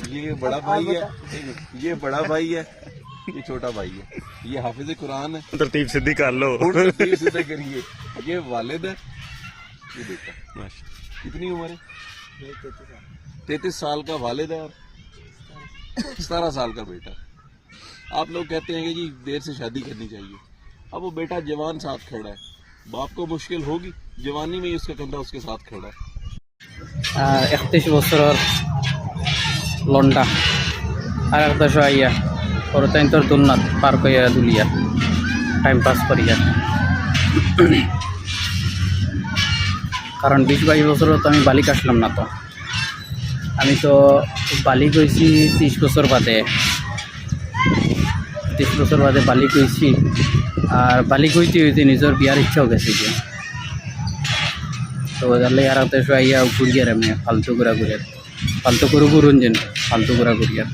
ये बड़ा भाई है, ये बड़ा भाई है, ये छोटा भाई है, ये हाफिज कुरान है। तरतीब सीधी कर लो, तरतीब सीधे करिए। ये वालिद है, ये बेटा। कितनी उम्र है? 33 साल का वालिद है और 17 साल का बेटा। आप लोग कहते हैं कि जी देर से शादी करनी चाहिए। अब वो बेटा जवान साथ खड़ा है, बाप को मुश्किल होगी, जवानी में ही उसका कंधा उसके साथ खड़ा है। 31 বছরের লন্ডা আর একটা আইয়া ওর তাই তোর দুলনাথ পার কইয়া দুলিয়া টাইম পাস করিয়া, কারণ 20-22 বছরও তো আমি বালিক আসলাম না। তো আমি তো বালিক হয়েছি 30 বছর বাদে, 30 বছর বাদে বালিক হয়েছি। আর বালিক হইতে হইতে নিজের বিয়ার ইচ্ছাও গেছে গিয়া। তো তাহলে আর হাতে আইয়া ঘুরিয়ে এমনি ফালতু ঘোরা ঘুরিয়া, ফালতু করে ঘুরুন যেন ফালতু ঘোরা ঘুরিয়া।